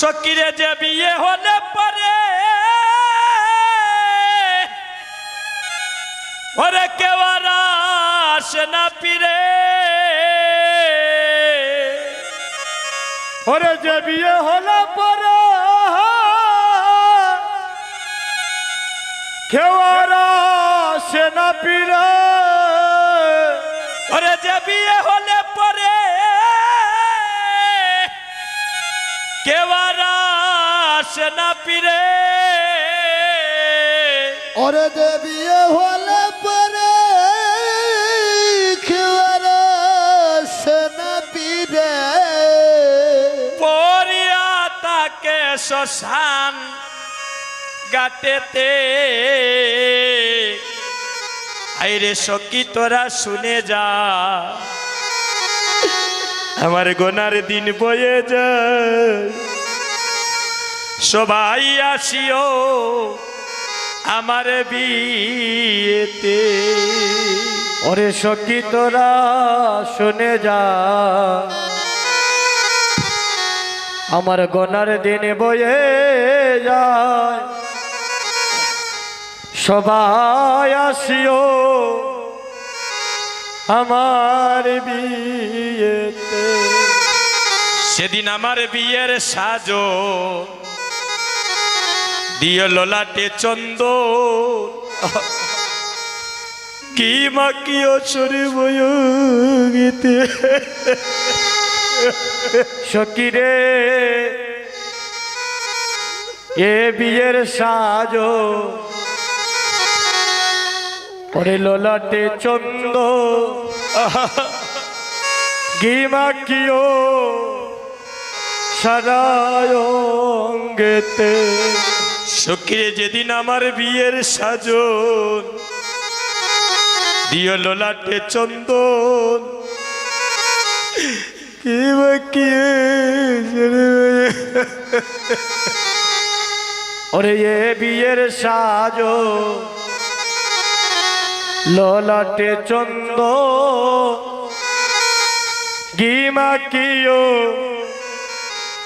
সকিরে যে বিয়ে হলে পরে ওরে কেউ আর আসে না ফিরে। ওরে যে বিয়ে হলে পরে কেউ আর আসে না ফিরে। ওরে যে বিয়ে হলে পরে কেউ আর আসে না ফিরে। ওরে যে বিয়ে হলে পরে কেউ আর আসে না ফিরে। পরিয়া তাকে শ্মশান গাটেতে। আইরে সখী তোরা শুনে যা, আমার গোনার দিন বয়ে যায়। সবাই আসিও আমার বিয়েতে। ওরে সখী তোরা শুনে যা, আমার গনার দিন বয়ে যায়। সবাই আসিও আমার বিয়েতে। সেদিন আমার বিয়ের সাজো দিয়ে ললাটে চন্দন, কি মাকিও চরে বয়গীতে। সখী রে এ বিয়ের সাজো, ওরে ললাটে চন্দ গিমাকিও সারায় অঙ্গেতে। সখীরে যেদিন আমার বিয়ের সাজন দিও ললাটে চন্দন, কি বাকিয়ে ওরে এ বিয়ের সাজো ললাটে চন্দ গিমাকিও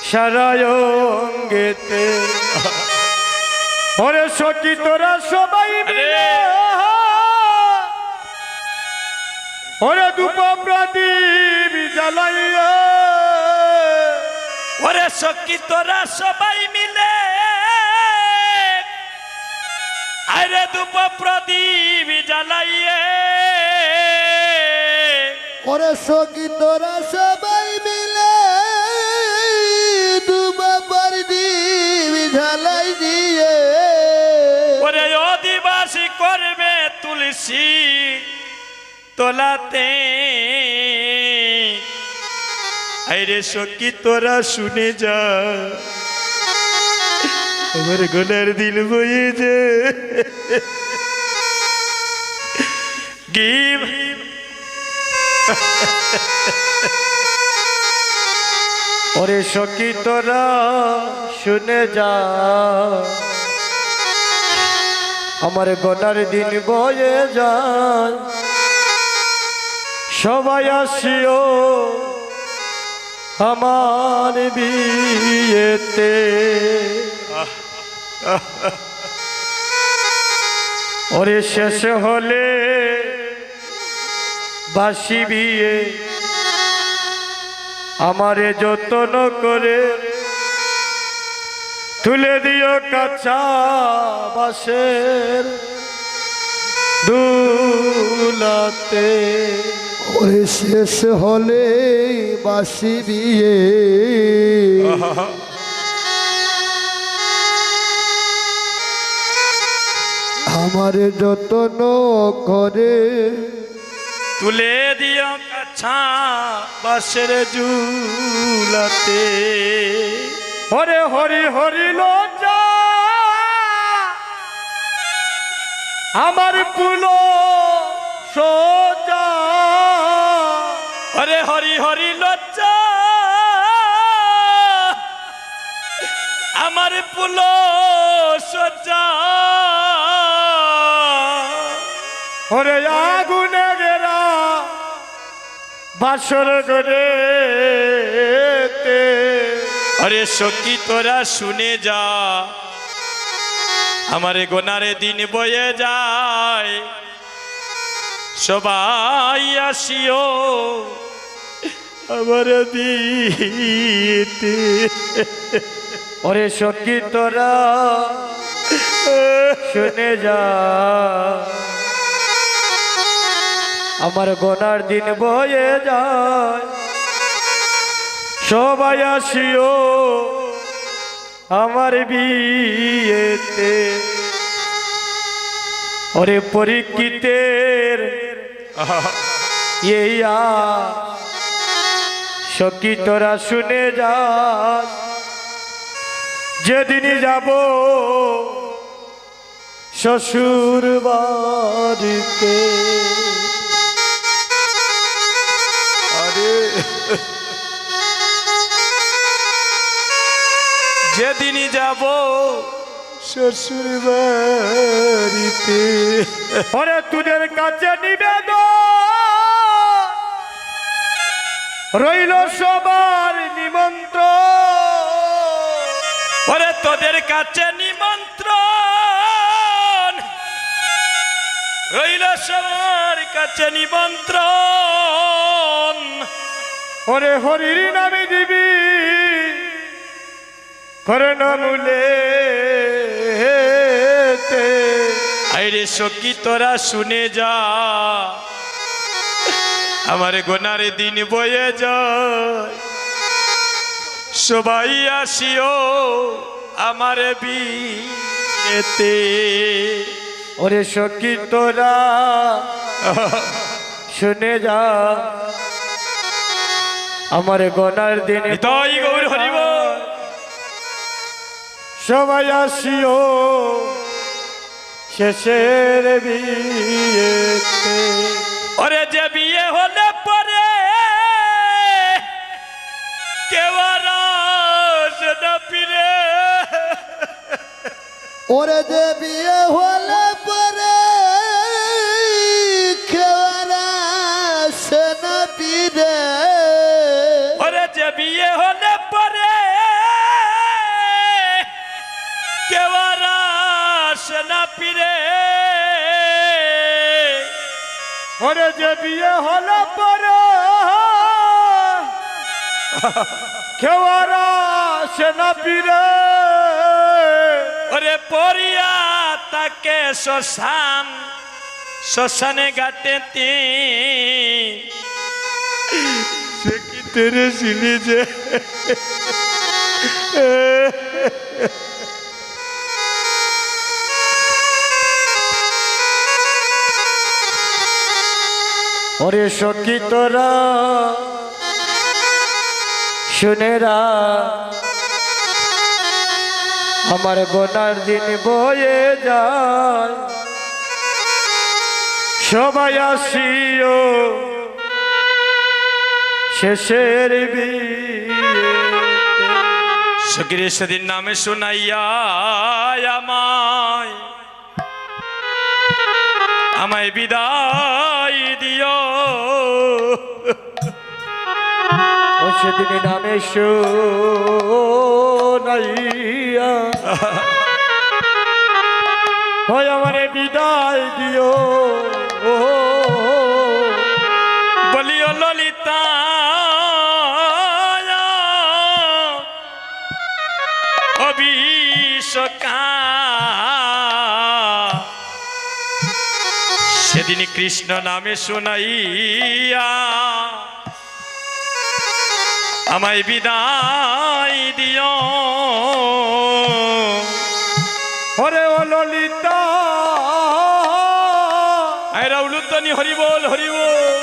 সারায় অঙ্গেতে। ওরে সখী তোরা সবাই মিলে ওরে ধূপ প্রদীপ জ্বালাইয়া। ওরে সখী তোরা সবাই মিলে আরে ধূপ প্রদীপ জ্বালাইয়ে। ওরে সখী তোরা সবাই মিলে দুবার দিবি ঝালাই দিয়ে। ওরে অধিবাসী করবে তুলসী তোলাতে। আরে সখী তোরা শুনে যা, আমার গোনার দিল বয়ে যে। গিভ ওরে সখী তোরা শুনে যা, আমার গনার দিন বয়ে যায়। সবাই আসিও আমার বিয়েতে। ওরে শেষ হলে বাসি বিয়ে আমারে যত্ন করে তুলে দিও কাঁচা বাঁশের দুলাতে। ওরে শেষ হলে বাসি বিয়ে আমার যত্ন করে তুলে দিও কাছা বাসের ঝুলাতে। হরে হরি হরি লোচা আমার পুলো সোজা। হরে হরি হরি লজ্জা আমার পুলো সজ্জা। ওরে আগুনে গেরা বাসর করে अरे सखी तोरा শুনে যা আমারে গোনারে দিন বয়ে যায় সবাই আসিও আমার বিয়েতে ওরে সখী তোরা শুনে যা আমার গোনার দিন বয়ে যায় সবাই আসিও আমার বিয়েতে ওরে পরীক্ষিতের ইয়া সখী তোরা শুনে যা যেদিনই যাব শ্বশুর বাড়িতে আরে যেদিনই যাব শ্বশুর বাড়িতে ওরে তোদের কাছে নিবেদন রইল সবার নিমন্ত্রণ ওরে তোদের কাছে নিমন্ত্রণ রইল সবার কাছে নিমন্ত্রণ ওরে হরির নামে দিবি করে নামুলে আরে সখী তোরা শুনে যা আমার গোনার দিন বয়ে যায় সবাই আসিও আমার বিয়েতে ওরে সখী তোরা শুনে যা আমার গোনার দিন তাই গৌর হরিব সবাই আসিও শেষের বিয়েতে ওরে যে বিয়ে হলে পরে কেউ আর আসে না ফিরে ওরে যে বিয়ে হলে পরে খেওয়ারা আসে না ফিরে ওরে যে বিয়ে হলে পরে কেউ আর আসে না ফিরে ওরে যে বিয়ে হলো পরে খেওয়ারা সে না ফিরে ওরে পরিয়া তাকে শ্মশানে গাটেতে সে কি তেরে ছিলি যে ওরে সখী তোরা শুনেরা আমার গোনার দিন বয়ে যায় সবাই আসিও শেষের বিয়ে সখীর সেদিন নামে শুনাইয়া আমায় বিদায় দিও ও সেদিন নামে শোনাইয়া হয় আমারে বিদায় দিও বলিও ললিতা অভিষকা সেদিন কৃষ্ণ নামে শুনাইয়া আমায় বিদায় দিও হরে ও ললিতা রাউলুদ্দানি হরিবোল হরিবোল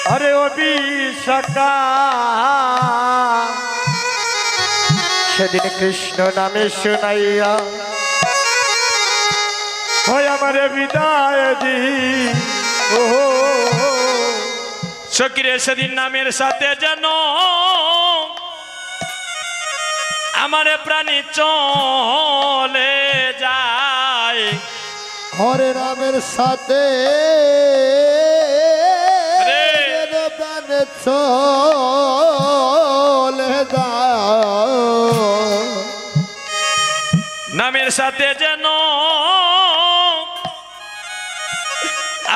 হরে ও বিশাখা সেদিন কৃষ্ণ নামে শুনাইয়া হয় আমারে বিদায় দি ও সখীরে সেদিন নামের সাথে যেন আমার প্রাণী চলে যায় হরে রামের সাথে রে। প্রাণে চলে যায় নামের সাথে যেন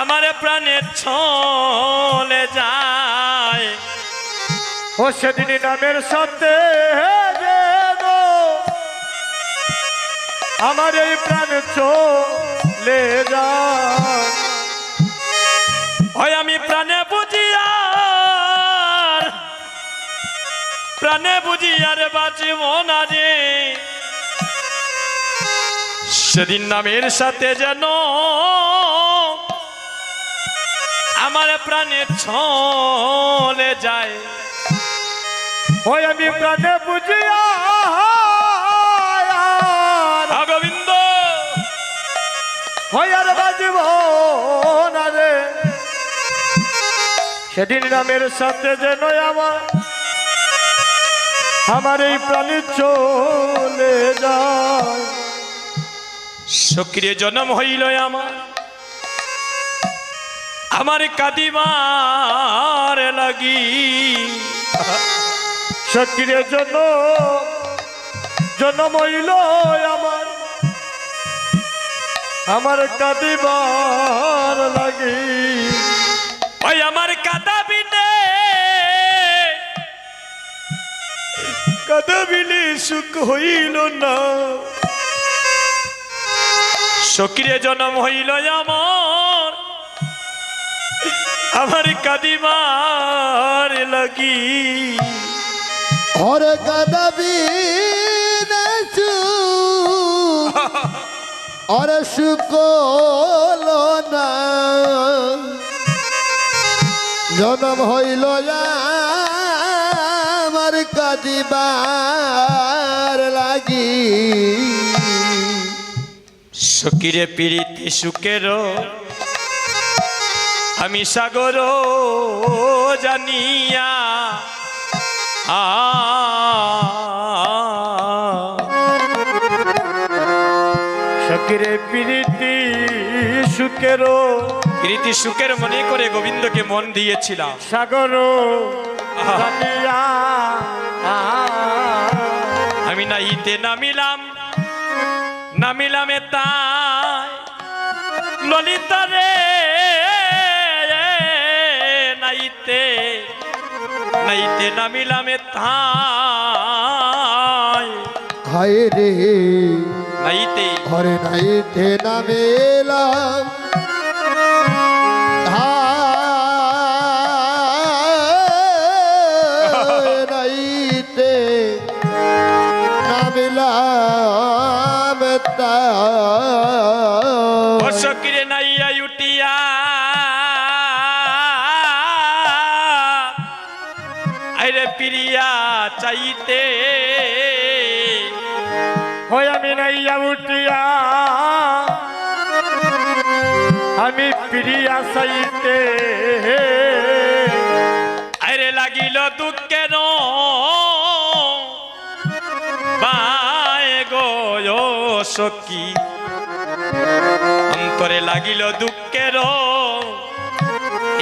আমার প্রাণে চলে যায়। ও সেদিনই নামের সাথে যেন আমার এই প্রাণ চলে যায়। ওই আমি প্রাণে বুঝিয়ার বাঁচিব না রে। সেদিন নামের সাথে যেন আমার প্রাণে চলে যায়। ওই আমি প্রাণে বুঝিয়া গোবিন্দ হইয়ার বাজিব না রে। সেদিন নামের সাথে যেন আমার এই প্রাণী চলে যায়। সক্রিয় জন্ম হইল আমার কাঁদিবার লাগি। সক্রিয় জন্ম হইল আমার কাঁদিবার লাগি। ওই আমার কাঁদাবিলে সুখ হইল না। সক্রিয় জন্ম হইল আমার কাঁদিবার লাগি। ওরে কাঁদাবি না ওরে শুকল না জনম হইল আমার কাঁদিবার লাগি। সকিরে পিরিতি সুখের আমি সাগর জানিয়া সকিরে প্রীতি সুখের মনে করে গোবিন্দকে মন দিয়েছিলাম। সাগর জানিয়া আমি নাইতে নামিলাম তাই ললিতা রে। নাইতে নামিলাম তাই হায় রে নাইতে ঘরে নাইতে নামেলাম নাইতে নামিলাম সকিরে নাইয়া উঠিয়া আইরে পিরিয়া চাইতে। হয় আমি নাইয়া উঠিয়া আমি প্রিয়া চাইতে। আইরে লাগিল দুঃখের বায় গো সখী। অন্তরে লাগিল দুঃখের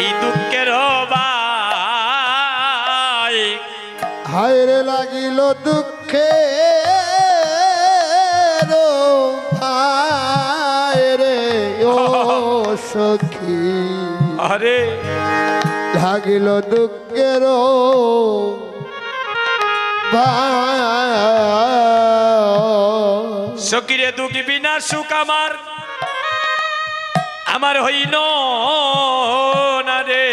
এই দুঃখের বায়। হায় রে লাগিল দুঃখে রে ও সখী। আরে লাগিল দুঃখের সকিরে দুঃখ বিনা সুখ আমার হইল না রে।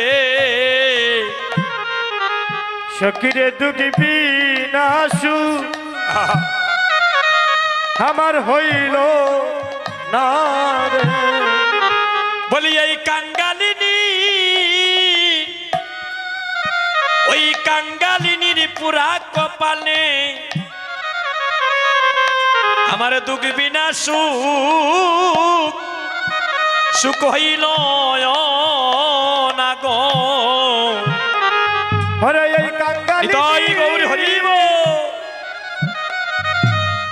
সকিরে দুঃখ বিনা সুখ আমার হইল না রে। বলি এই কাঙ্গালিনীর পুরা কপালে আমার দুঃখ বিনা সুখ হইল না গো। ওরে এই কাঙ্গালি গৌর হরিব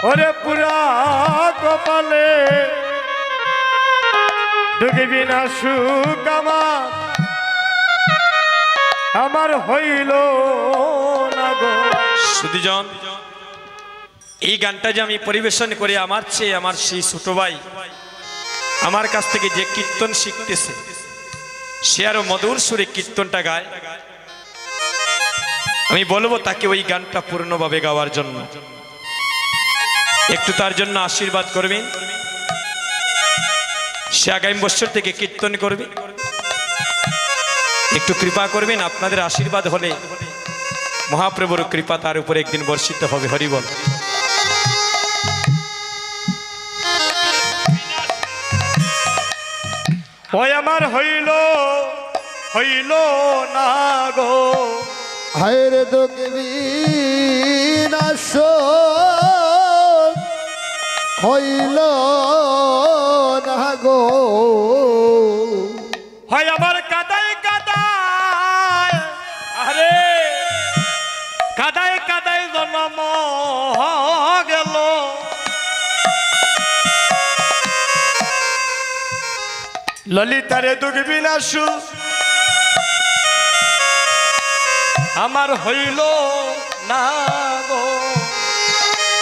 ওরে পুরা কপালে দুঃখ বিনা সুখ আমার হইল না গো। সুধীজন এই গানটা যে আমি পরিবেশন করে আমার চেয়ে আমার সেই ছোট ভাই আমার কাছ থেকে যে কীর্তন শিখতেছে সে আরো মধুর সুরে কীর্তনটা গায়, আমি বলবো তাকে ওই গানটা পূর্ণভাবে গাওয়ার জন্য। একটু তার জন্য আশীর্বাদ করবেন। সে আগামী বছর থেকে কীর্তন করবে, একটু কৃপা করবেন। আপনাদের আশীর্বাদ হলে মহাপ্রভুর কৃপা তার উপরে একদিন বর্ষিত হবে। হরিবল। ওই আমার হইল হইল না গো, হায়রে দুঃখ বিনাশ হইল না গো, হয় আমার কাদায় কাদায়, আরে কাদায় কাদায় জন্ম গেল, ললিতারে দুঃখ বিনাশু আমার হইল না গো,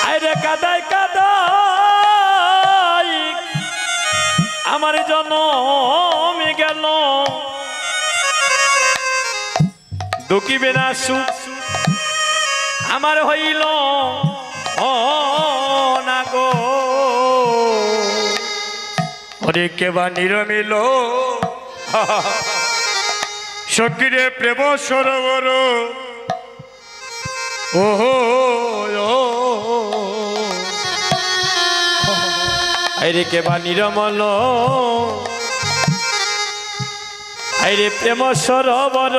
আরে কাদায় কাদায় আমার জনম গেল, দুঃখিবে না সুখ আমার হইল না গো। ওরে কেবা নিরমিল সকিরে প্রেম সরোবর, ওহো আইরে কেবা নিরমল, আইরে প্রেম সরোবর,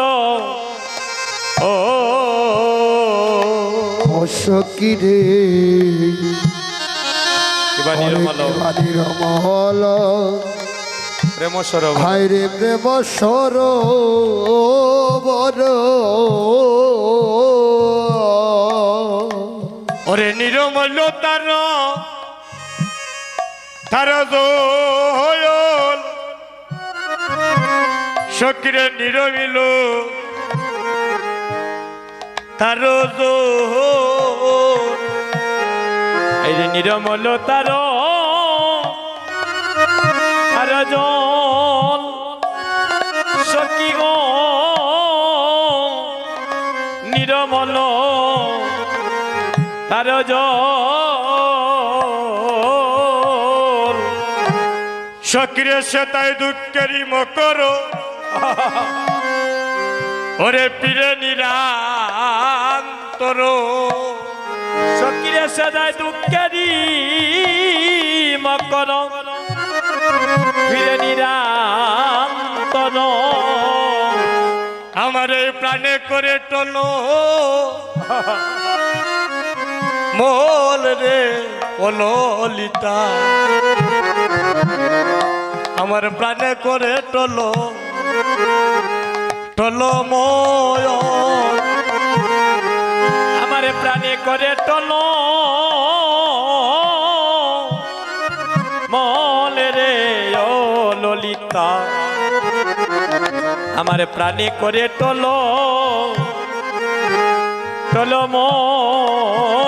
ও অসকিরে কেবা নিরমল নিরমল, প্রেম সরোবর, হায়রে প্রেম সরোবর, ওরে নিরমল তার তার দোয়ল, সকিরে নিরমিল তার দোয়ল, আইরে নিরমল তার আর জল সখী গো নিরমল তার জল, সকিরে সে তাই দুঃখেরই মকর, ওরে পীরে নিরান্তর, সকিরে সদায় দুঃখেরি মকর, ফিরে নিরান্তর, আমার এই প্রাণে করে টল মোল রে ও ললিতা, আমার প্রাণে করে টল টল ময়, আমার প্রাণে করে টল মলে রে ও ললিতা, আমার প্রাণে করে টল টল মল,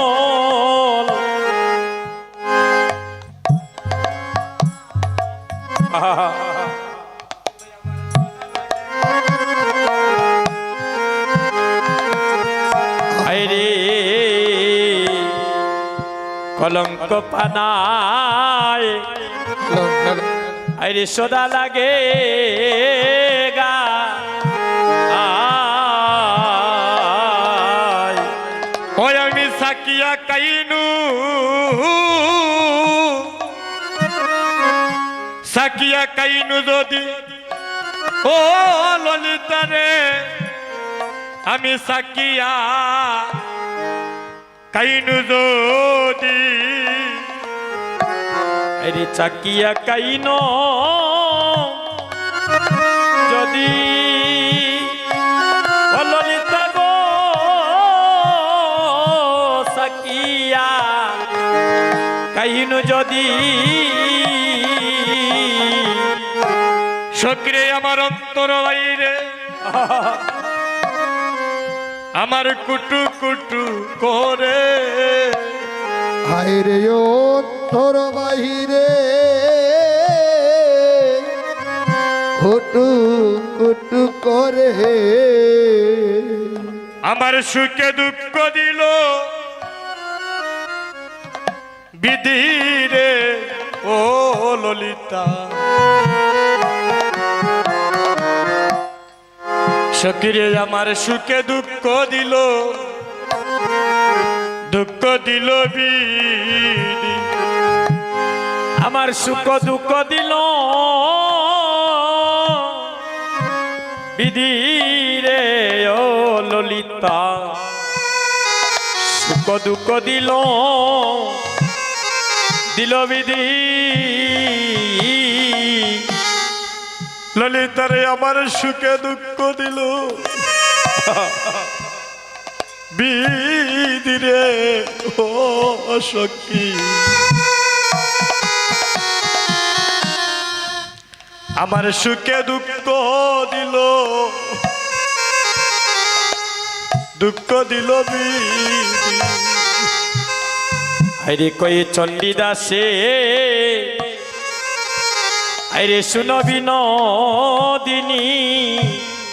আইরে কলঙ্ক পানায় আইরে সদা লাগে গা, ওই আমি সাকিয়া কাইনু সাকিয়া কাইনু যদি ও ললিতারে, আমি সাকিয়া কাইনু যদি, আইরে চাকিয়া কাইন যদি ললিতা গো সাকিয়া কাইনু যদি, সক্রে আমার অন্তর বাইরে আমার কুটু কুটু করে হায়রে অন্তর বাহিরে কুটু কুটু করে আমার সুখে দুঃখ দিল বিধি রে ও ললিতা সখিরে আমার সুখে দুঃখ দিল বিধি আমার সুখ দুঃখ দিল বিধি রে ও ললিতা সুখ দুঃখ দিল বিধি ললিতারে আমার সুখে দুঃখ দিল বিধি রে ও সখী আমার সুখে দুঃখ দিল বিধি আরে কই চণ্ডীদাসে আরে শুনবি নদিনী